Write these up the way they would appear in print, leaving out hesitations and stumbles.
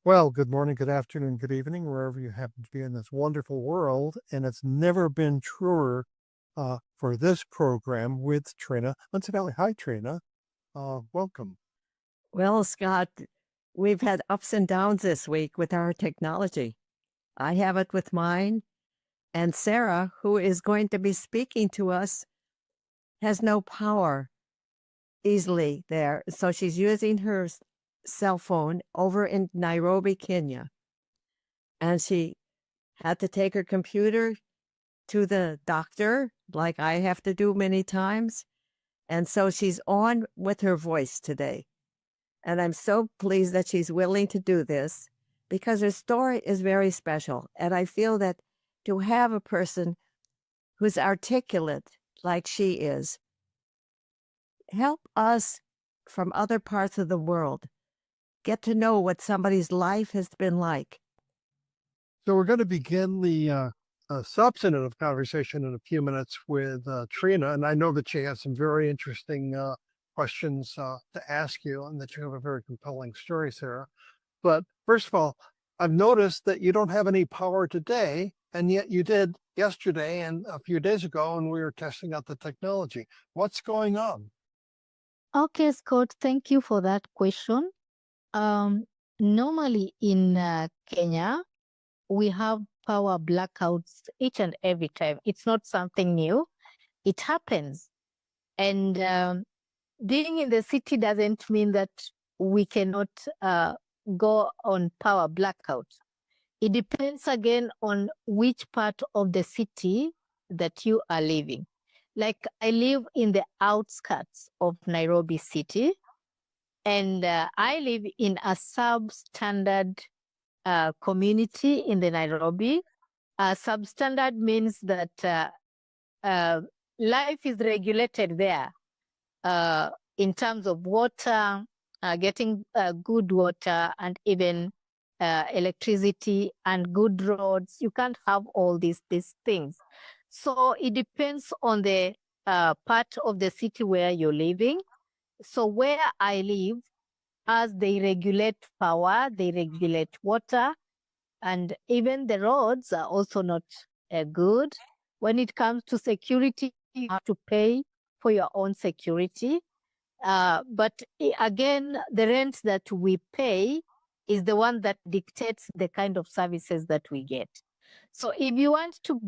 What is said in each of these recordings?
Well, good morning, good afternoon, good evening, wherever you happen to be in this wonderful world. And it's never been truer for this program with Trina. Incidentally, hi, Trina. Welcome. Well, Scott, we've had ups and downs this week with our technology. I have it with mine, and Sarah, who is going to be speaking to us, has no power easily there. So she's using her cell phone over in Nairobi, Kenya. And she had to take her computer to the doctor, like I have to do many times. And so she's on with her voice today. And I'm so pleased that she's willing to do this because her story is very special. And I feel that to have a person who's articulate like she is help us from other parts of the world get to know what somebody's life has been like. So we're going to begin the substantive conversation in a few minutes with Trina. And I know that she has some very interesting questions to ask you and that you have a very compelling story, Sarah. But first of all, I've noticed that you don't have any power today, and yet you did yesterday and a few days ago, and we were testing out the technology. What's going on? Okay, Scott, thank you for that question. Normally in Kenya, we have power blackouts each and every time. It's not something new. It happens. And being in the city doesn't mean that we cannot go on power blackout. It depends again on which part of the city that you are living. Like I live in the outskirts of Nairobi city, and I live in a substandard community in the Nairobi. Substandard means that life is regulated there in terms of water, getting good water, and even electricity and good roads. You can't have all these things. So it depends on the part of the city where you're living. So where I live, as they regulate power, they regulate water, and even the roads are also not good. When it comes to security, you have to pay for your own security. But again, the rent that we pay is the one that dictates the kind of services that we get. So if you want to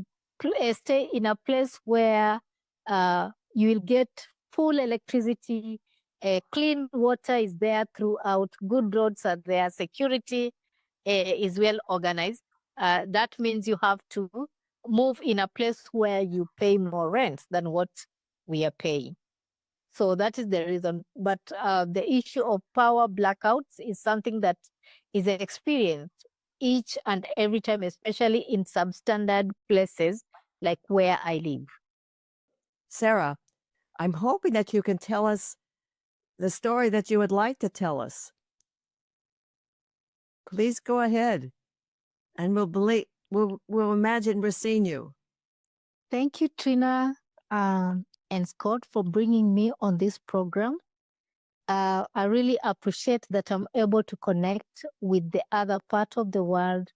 stay in a place where you will get full electricity, clean water is there throughout, good roads are there, security is well organized, that means you have to move in a place where you pay more rent than what we are paying. So that is the reason. But the issue of power blackouts is something that is experienced each and every time, especially in substandard places like where I live. Sarah, I'm hoping that you can tell us the story that you would like to tell us. Please go ahead, and we'll imagine we're seeing you. Thank you, Trina and Scott, for bringing me on this program. I really appreciate that I'm able to connect with the other part of the world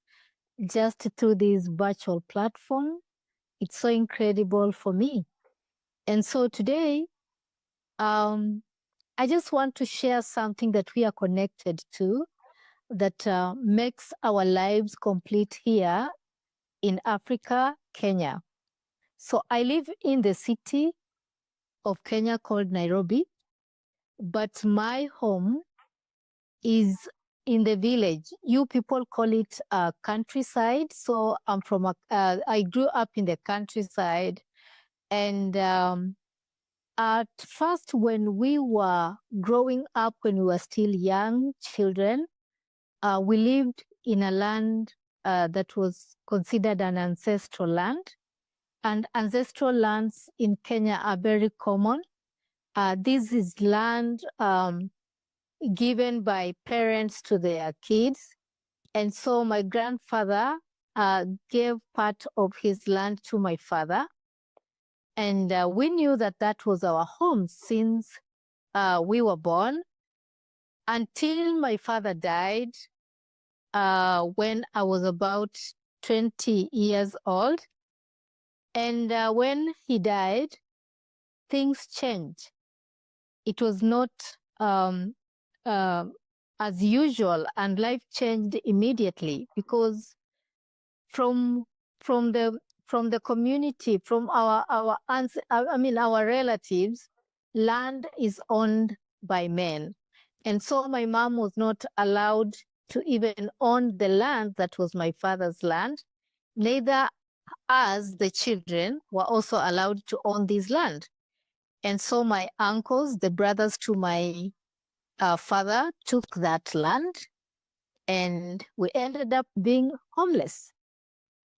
just through this virtual platform. It's so incredible for me. And so today, I just want to share something that we are connected to that makes our lives complete here in Africa, Kenya. So I live in the city of Kenya called Nairobi, but my home is in the village. You people call it countryside. So I'm from I grew up in the countryside, and at first, when we were growing up, when we were still young children, we lived in a land that was considered an ancestral land. And ancestral lands in Kenya are very common. This is land given by parents to their kids. And so my grandfather gave part of his land to my father. And we knew that that was our home since we were born, until my father died. when I was about 20 years old. And when he died, things changed. It was not as usual, and life changed immediately because from the community, from our aunts, our relatives, land is owned by men, and so my mom was not allowed to even own the land that was my father's land. Neither us, the children, were also allowed to own this land. And so my uncles, the brothers to my father, took that land, and we ended up being homeless.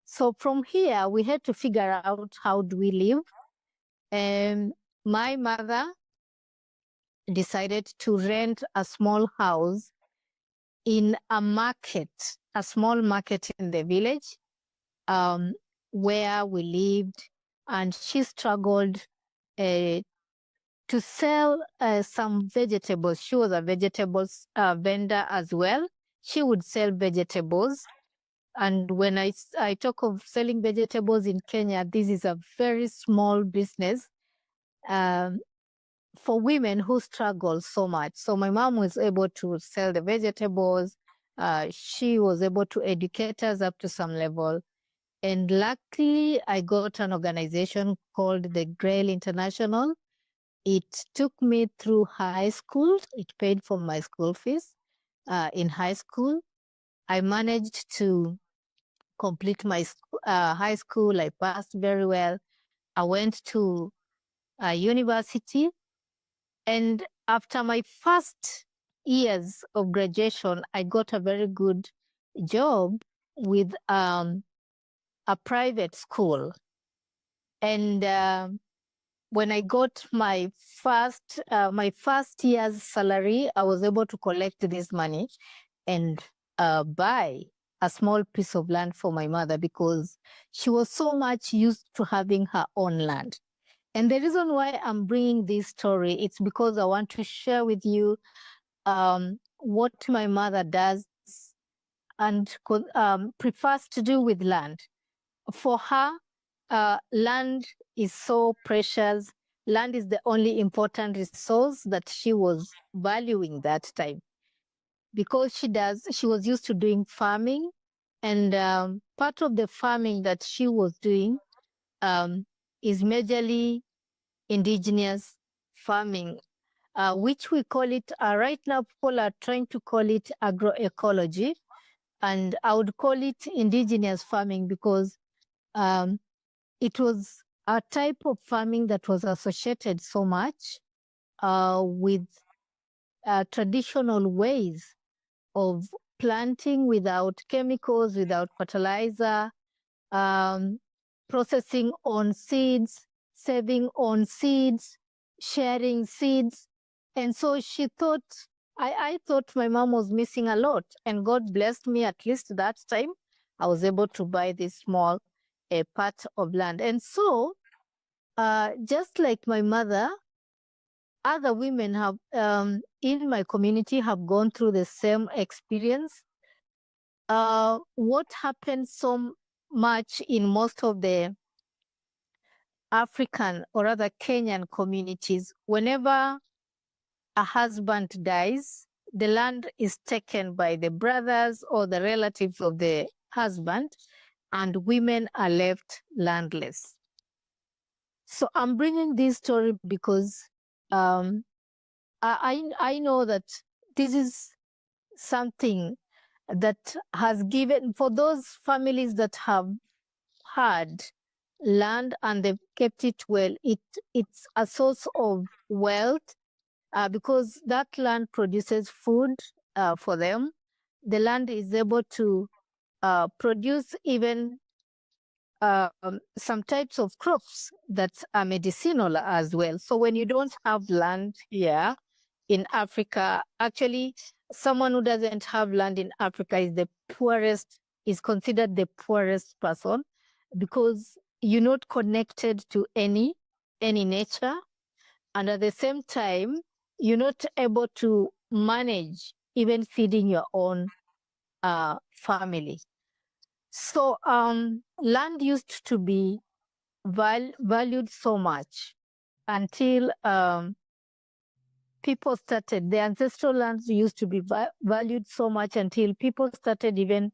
So from here, we had to figure out how do we live. And my mother decided to rent a small house in a market, a small market in the village, where we lived, and she struggled to sell some vegetables. She was a vegetables vendor as well. She would sell vegetables. And when I talk of selling vegetables in Kenya, this is a very small business for women who struggle so much. So my mom was able to sell the vegetables. She was able to educate us up to some level. And luckily, I got an organization called the Grail International. It took me through high school. It paid for my school fees in high school. I managed to complete my high school. I passed very well. I went to university. And after my first years of graduation, I got a very good job with a private school. And when I got my first year's salary, I was able to collect this money and buy a small piece of land for my mother because she was so much used to having her own land. And the reason why I'm bringing this story, it's because I want to share with you what my mother does and prefers to do with land. For her, land is so precious. Land is the only important resource that she was valuing that time, because she was used to doing farming, and part of the farming that she was doing is majorly indigenous farming, which we call it, right now people are trying to call it agroecology, and I would call it indigenous farming because it was a type of farming that was associated so much with traditional ways of planting without chemicals, without fertilizer, processing on seeds, saving on seeds, sharing seeds. And so she thought, I thought my mom was missing a lot, and God blessed me. At least that time I was able to buy this small part of land. And so just like my mother, other women have in my community have gone through the same experience. What happens so much in most of the African or other Kenyan communities, whenever a husband dies, the land is taken by the brothers or the relatives of the husband, and women are left landless. So I'm bringing this story because I know that this is something that has given, for those families that have had land and they've kept it well, it's a source of wealth because that land produces food for them. The land is able to produce even some types of crops that are medicinal as well. So when you don't have land here in Africa, actually, someone who doesn't have land in Africa is the poorest, is considered the poorest person, because you're not connected to any nature, and at the same time, you're not able to manage even feeding your own family. So land used to be valued so much until people started, the ancestral lands used to be valued so much until people started even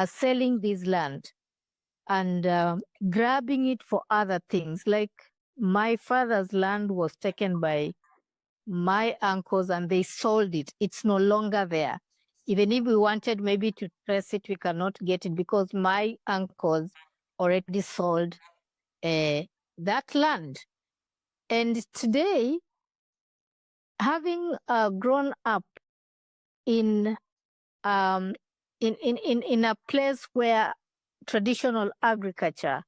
selling this land and grabbing it for other things. Like my father's land was taken by my uncles and they sold it. It's no longer there. Even if we wanted maybe to trace it, we cannot get it because my uncles already sold that land. And today, having grown up in a place where traditional agriculture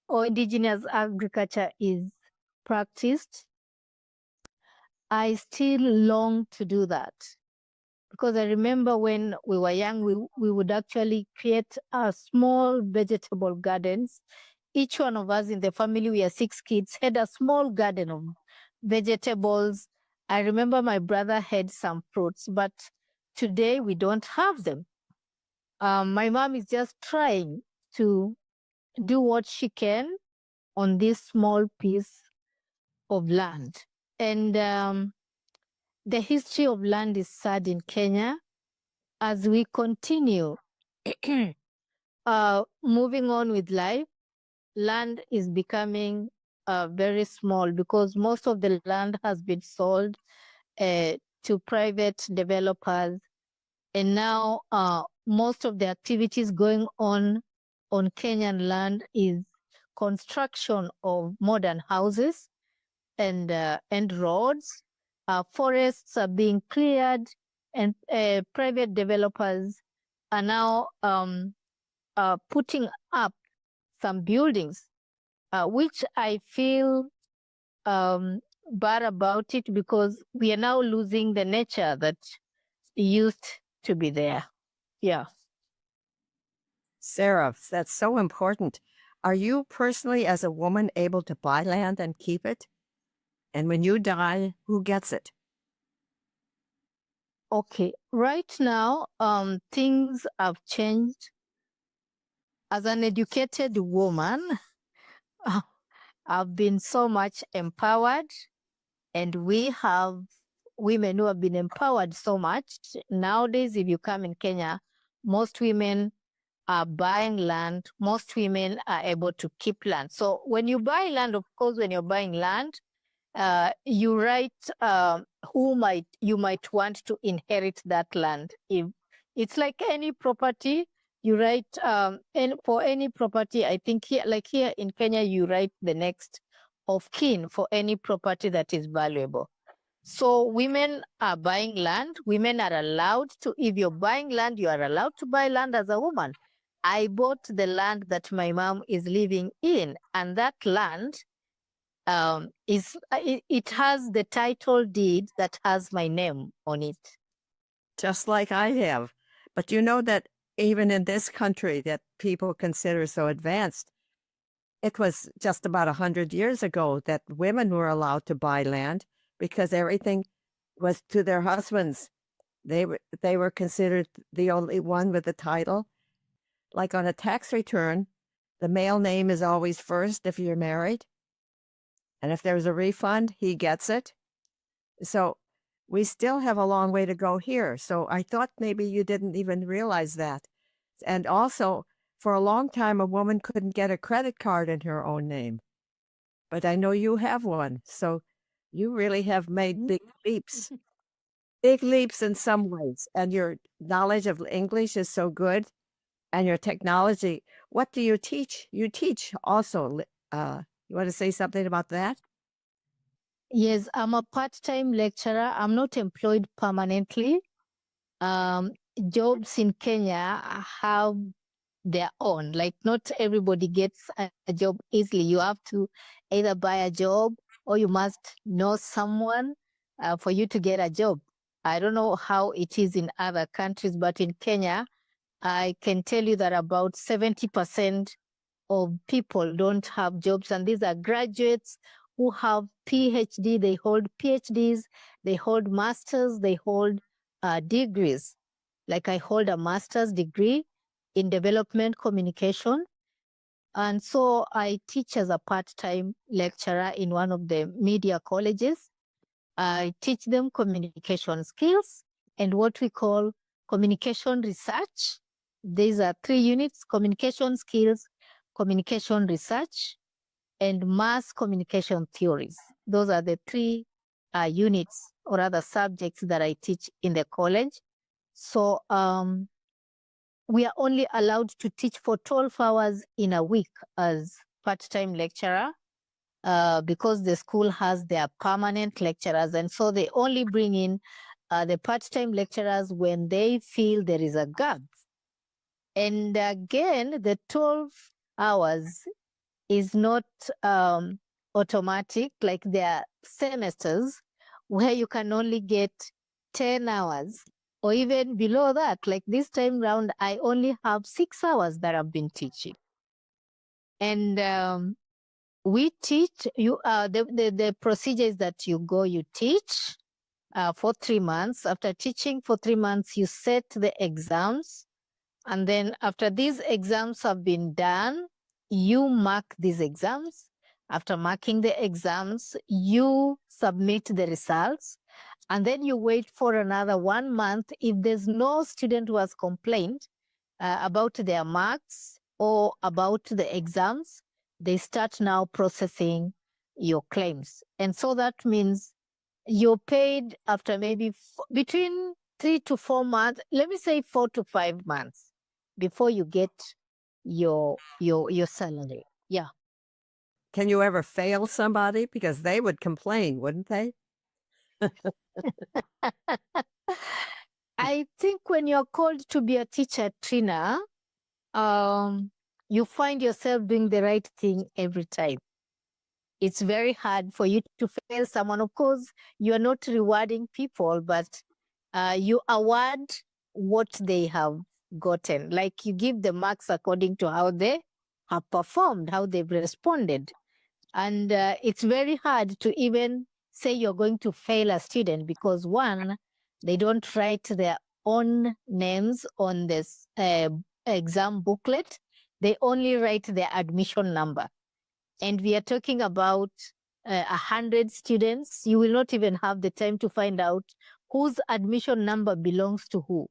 or indigenous agriculture is practiced, I still long to do that. Because I remember when we were young, we would actually create small vegetable gardens. Each one of us in the family, we are 6 kids, had a small garden of vegetables. I remember my brother had some fruits, but today we don't have them. My mom is just trying to do what she can on this small piece of land. And the history of land is sad in Kenya. As we continue moving on with life, land is becoming very small because most of the land has been sold to private developers. And now most of the activities going on Kenyan land is construction of modern houses and roads. Forests are being cleared, and private developers are now putting up some buildings, which I feel bad about it because we are now losing the nature that used to be there. Yeah. Sarah, that's so important. Are you personally, as a woman, able to buy land and keep it? And when you die, who gets it? Okay. Right now, things have changed. As an educated woman, I've been so much empowered, and we have women who have been empowered so much. Nowadays, if you come in Kenya, most women are buying land. Most women are able to keep land. So when you buy land, of course, when you're buying land, you write who you might want to inherit that land. If it's like any property, you write and for any property, I think here in Kenya, you write the next of kin for any property that is valuable. So women are buying land. Women are allowed to, if you're buying land, you are allowed to buy land as a woman. I bought the land that my mom is living in, and that land it has the title deed that has my name on it. Just like I have. But you know that even in this country that people consider so advanced, it was just about 100 years ago that women were allowed to buy land because everything was to their husbands. They were considered the only one with the title. Like on a tax return, the male name is always first if you're married. And if there's a refund, he gets it. So we still have a long way to go here. So I thought maybe you didn't even realize that. And also, for a long time, a woman couldn't get a credit card in her own name. But I know you have one. So you really have made big leaps. Big leaps in some ways. And your knowledge of English is so good. And your technology. What do you teach? You teach also. You want to say something about that? Yes, I'm a part-time lecturer. I'm not employed permanently. Jobs in Kenya have their own. Like not everybody gets a job easily. You have to either buy a job or you must know someone for you to get a job. I don't know how it is in other countries, but in Kenya, I can tell you that about 70% of people don't have jobs, and these are graduates who have PhD, they hold PhDs, they hold masters, they hold degrees. Like I hold a master's degree in development communication. And so I teach as a part-time lecturer in one of the media colleges. I teach them communication skills and what we call communication research. These are 3 units: communication skills, communication research, and mass communication theories. Those are the 3 units or other subjects that I teach in the college. So we are only allowed to teach for 12 hours in a week as part-time lecturer because the school has their permanent lecturers. And so they only bring in the part-time lecturers when they feel there is a gap. And again, the 12 hours is not automatic, like there are semesters where you can only get 10 hours or even below that. Like this time round, I only have 6 hours that I've been teaching. And we teach you, the procedure is that you go, you teach for 3 months. After teaching for 3 months, you set the exams. And then after these exams have been done, you mark these exams. After marking the exams, you submit the results. And then you wait for another 1 month. If there's no student who has complained about their marks or about the exams, they start now processing your claims. And so that means you're paid after maybe between 3 to 4 months, let me say 4 to 5 months before you get your salary. Yeah. Can you ever fail somebody? Because they would complain, wouldn't they? I think when you're called to be a teacher, Trina, you find yourself doing the right thing every time. It's very hard for you to fail someone. Of course, you're not rewarding people, but you award what they have gotten. Like you give the marks according to how they have performed, how they've responded. And it's very hard to even say you're going to fail a student because one, they don't write their own names on this exam booklet. They only write their admission number. And we are talking about 100 students. You will not even have the time to find out whose admission number belongs to who.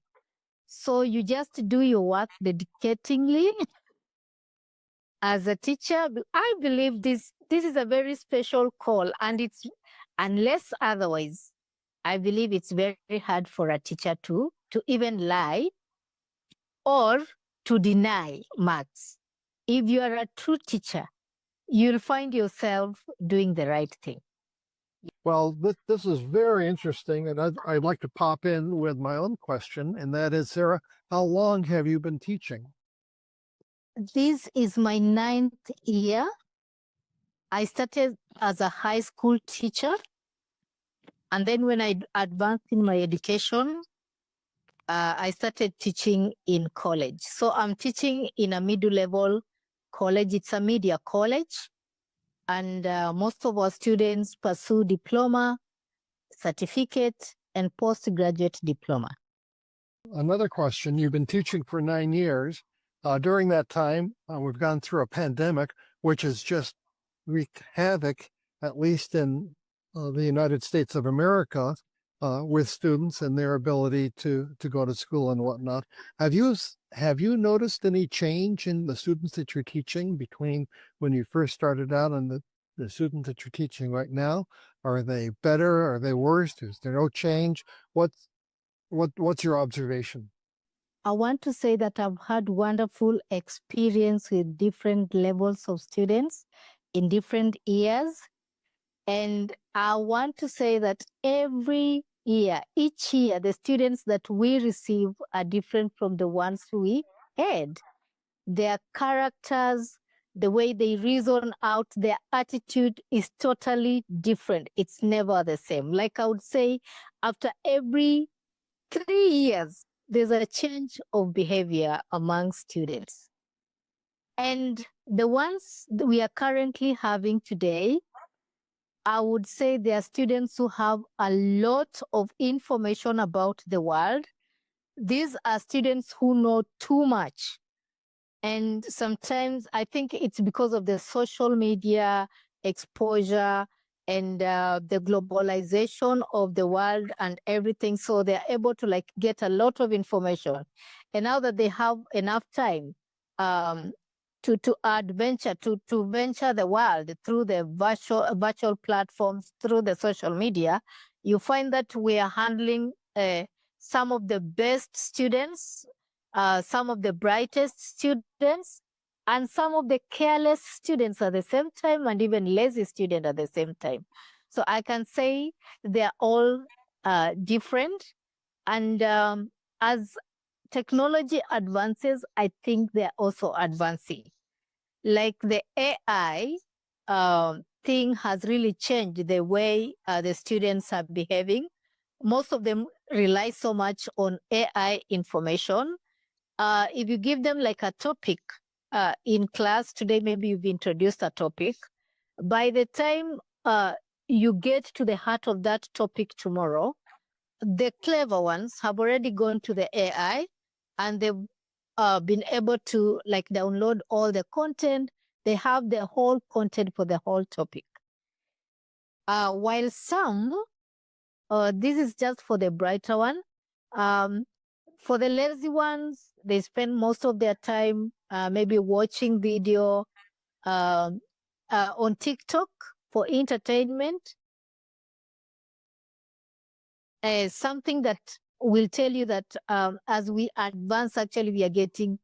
So you just do your work dedicatingly. As a teacher, I believe this is a very special call, and it's, unless otherwise, I believe it's very hard for a teacher to even lie or to deny marks. If you are a true teacher, you'll find yourself doing the right thing. Well, this is very interesting, and I'd like to pop in with my own question, and that is, Sarah, how long have you been teaching? This is my 9th year. I started as a high school teacher, and then when I advanced in my education, I started teaching in college. So I'm teaching in a middle level college. It's a media college. And most of our students pursue diploma, certificate, and postgraduate diploma. Another question, you've been teaching for 9 years. During that time, we've gone through a pandemic, which has just wreaked havoc, at least in the United States of America, with students and their ability to go to school and whatnot. Have you noticed any change in the students that you're teaching between when you first started out and the students that you're teaching right now? Are they better? Are they worse? Is there no change? What's your observation? I want to say that I've had wonderful experience with different levels of students in different years. And I want to say that every year, each year, the students that we receive are different from the ones we had. Their characters, the way they reason out, their attitude is totally different. It's never the same. Like I would say, after every 3 years, there's a change of behavior among students. And the ones that we are currently having today, I would say they are students who have a lot of information about the world. these are students who know too much. And sometimes I think it's because of the social media exposure and the globalization of the world and everything. So they're able to like get a lot of information. And now that they have enough time to adventure, to venture the world through the virtual platforms, through the social media, you find that we are handling some of the best students, some of the brightest students, and some of the careless students at the same time, and even lazy students at the same time. So I can say they're all different. And as technology advances, I think they're also advancing. Like the AI thing has really changed the way the students are behaving. Most of them rely so much on AI information. If you give them like a topic in class today, maybe you've introduced a topic. By the time you get to the heart of that topic tomorrow, the clever ones have already gone to the AI and they've been able to like download all the content. They have the whole content for the whole topic. While some, this is just for the brighter one. For the lazy ones, they spend most of their time maybe watching video on TikTok for entertainment. Something that will tell you that as we advance, actually, we are getting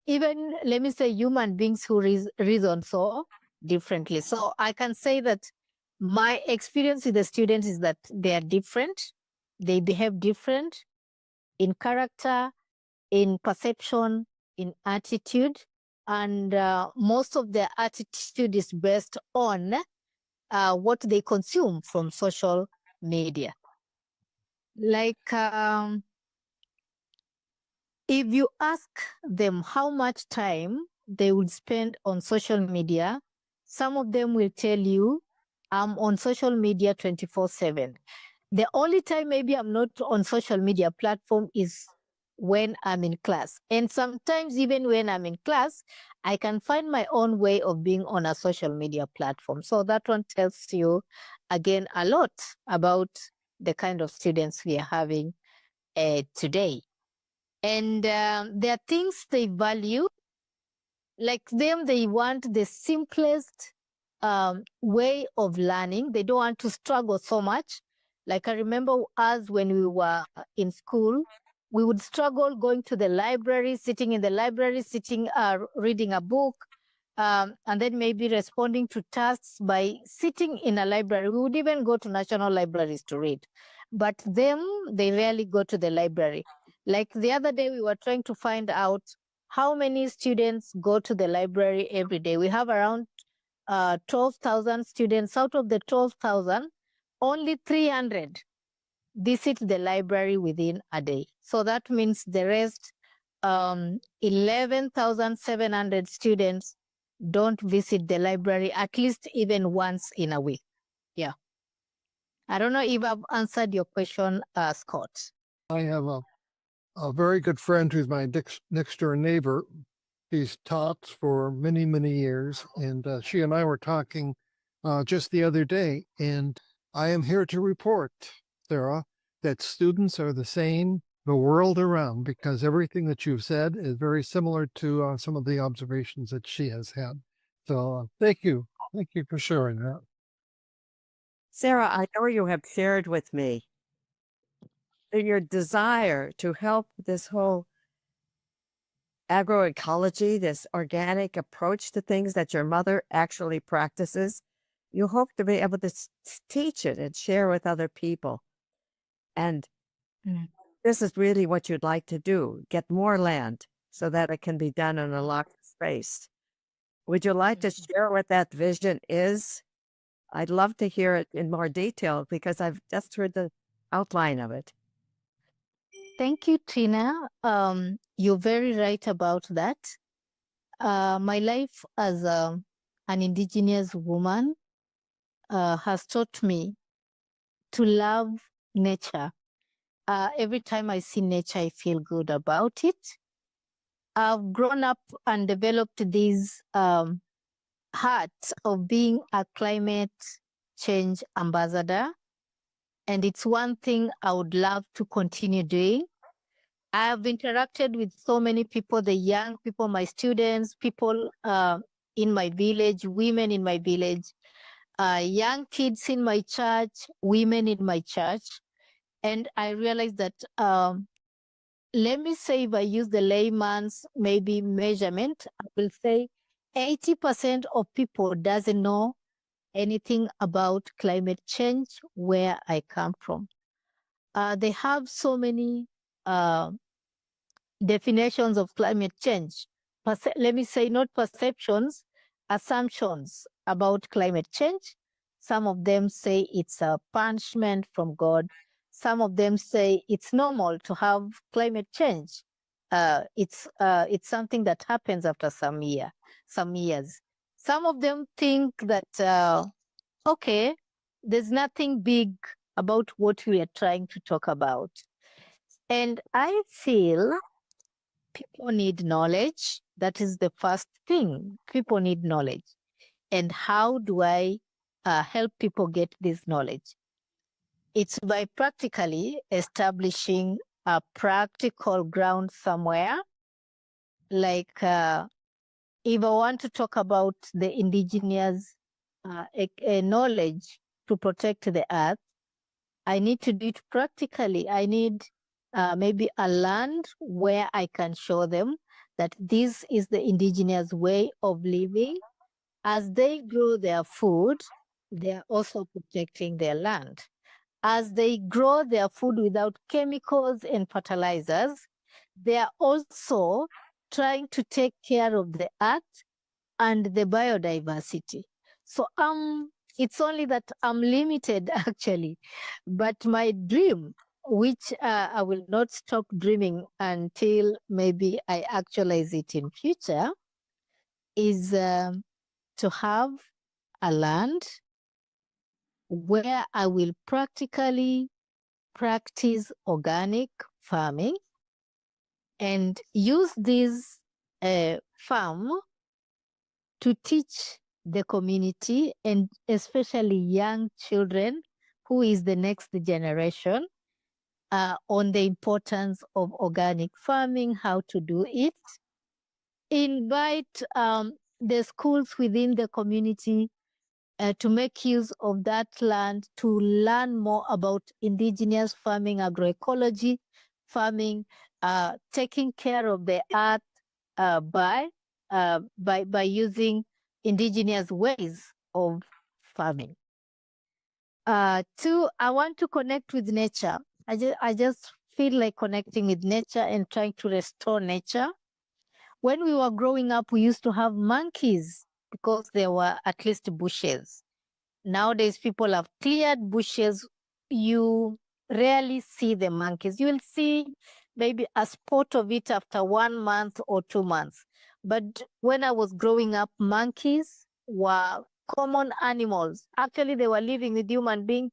even, let me say, human beings who reason so differently. So I can say that my experience with the students is that they are different. They behave different in character, in perception, in attitude. And most of their attitude is based on what they consume from social media. Like, if you ask them how much time they would spend on social media, some of them will tell you, I'm on social media 24/7. The only time maybe I'm not on social media platform is when I'm in class. And sometimes even when I'm in class, I can find my own way of being on a social media platform. So that one tells you, again, a lot about the kind of students we are having today. And there are things they value. Like them, they want the simplest way of learning. They don't want to struggle so much. Like I remember us when we were in school, we would struggle going to the library, sitting in the library, reading a book, and then maybe responding to tasks by sitting in a library. We would even go to national libraries to read. But them, they rarely go to the library. Like the other day, we were trying to find out how many students go to the library every day. We have around 12,000 students. Out of the 12,000, only 300 visit the library within a day. So that means the rest, 11,700 students don't visit the library at least even once in a week. Yeah. I don't know if I've answered your question, Scott. I have a very good friend who's my next door neighbor. He's taught for many, many years. And she and I were talking just the other day. And I am here to report, Sarah, that students are the same the world around, because everything that you've said is very similar to some of the observations that she has had. So thank you. Thank you for sharing that. Sarah, I know you have shared with me your desire to help this whole agroecology, this organic approach to things that your mother actually practices. You hope to be able to teach it and share with other people. And this is really what you'd like to do, get more land so that it can be done in a locked space. Would you like to share what that vision is? I'd love to hear it in more detail because I've just heard the outline of it. Thank you, Trina. You're very right about that. My life as an indigenous woman has taught me to love nature Every time I see nature, I feel good about it. I've grown up and developed this heart of being a climate change ambassador. And it's one thing I would love to continue doing. I've interacted with so many people, the young people, my students, people in my village, women in my village, young kids in my church, women in my church. And I realized that, let me say, if I use the layman's maybe measurement, I will say 80% of people doesn't know anything about climate change where I come from. They have so many definitions of climate change. Let me say, not perceptions, assumptions about climate change. Some of them say it's a punishment from God. Some of them say it's normal to have climate change. It's something that happens after some years. Some of them think that, okay, there's nothing big about what we are trying to talk about. And I feel people need knowledge. That is the first thing. People need knowledge. And how do I help people get this knowledge? It's by practically establishing a practical ground somewhere. Like if I want to talk about the indigenous knowledge to protect the earth, I need to do it practically. I need maybe a land where I can show them that this is the indigenous way of living. As they grow their food, they are also protecting their land. As they grow their food without chemicals and fertilizers, they are also trying to take care of the earth and the biodiversity. So it's only that I'm limited actually, but my dream, which I will not stop dreaming until maybe I actualize it in future, is to have a land where I will practically practice organic farming and use this farm to teach the community and especially young children, who is the next generation, on the importance of organic farming, how to do it. Invite the schools within the community to make use of that land to learn more about indigenous farming, agroecology, farming, taking care of the earth by using indigenous ways of farming. Two, I want to connect with nature. I just feel like connecting with nature and trying to restore nature. When we were growing up, we used to have monkeys because there were at least bushes. Nowadays, people have cleared bushes. You rarely see the monkeys. You will see maybe a spot of it after 1 month or 2 months. But when I was growing up, monkeys were common animals. Actually, they were living with human beings.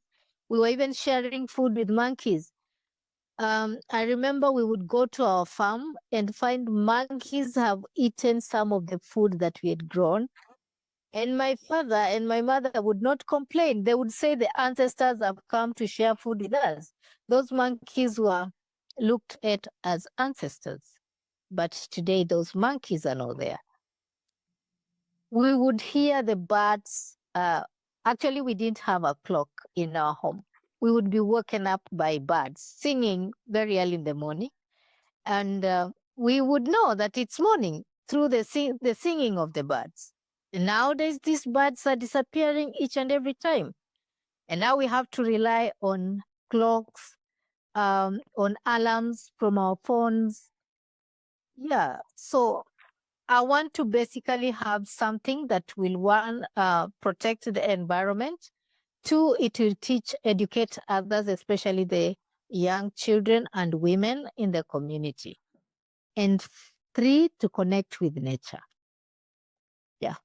We were even sharing food with monkeys. I remember we would go to our farm and find monkeys have eaten some of the food that we had grown. And my father and my mother would not complain. They would say the ancestors have come to share food with us. Those monkeys were looked at as ancestors. But today, those monkeys are not there. We would hear the birds. Actually, we didn't have a clock in our home. We would be woken up by birds singing very early in the morning. And we would know that it's morning through the singing of the birds. Nowadays, these birds are disappearing each and every time. And now we have to rely on clocks, on alarms from our phones. Yeah, so I want to basically have something that will, one, protect the environment. Two, it will educate others, especially the young children and women in the community. And three, to connect with nature. Yeah.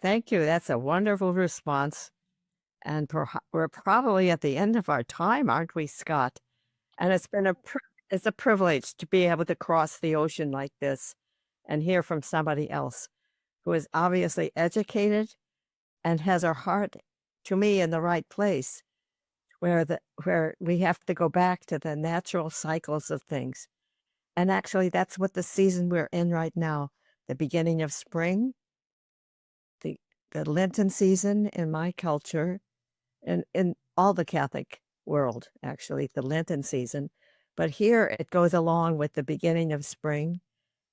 Thank you. That's a wonderful response. And we're probably at the end of our time, aren't we, Scott? And it's been it's a privilege to be able to cross the ocean like this and hear from somebody else who is obviously educated and has her heart, to me, in the right place, where we have to go back to the natural cycles of things. And actually, that's what the season we're in right now, the beginning of spring, the Lenten season in my culture, and in all the Catholic world, actually, the Lenten season. But here it goes along with the beginning of spring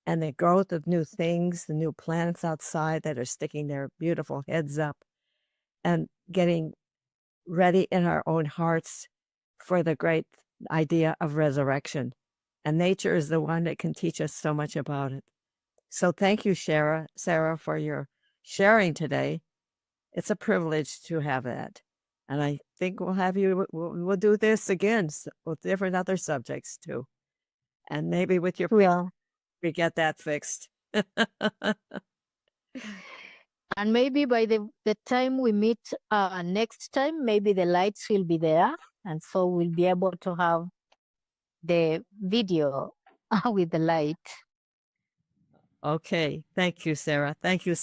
and the growth of new things, the new plants outside that are sticking their beautiful heads up and getting ready in our own hearts for the great idea of resurrection. And nature is the one that can teach us so much about it. So thank you, Sarah, for your sharing today. It's a privilege to have that. And I think we'll have you, we'll do this again with different other subjects too. And maybe with your, Well, we get that fixed. and maybe by the time we meet next time, maybe the lights will be there. And so we'll be able to have the video with the light. Okay. Thank you, Sarah. Thank you,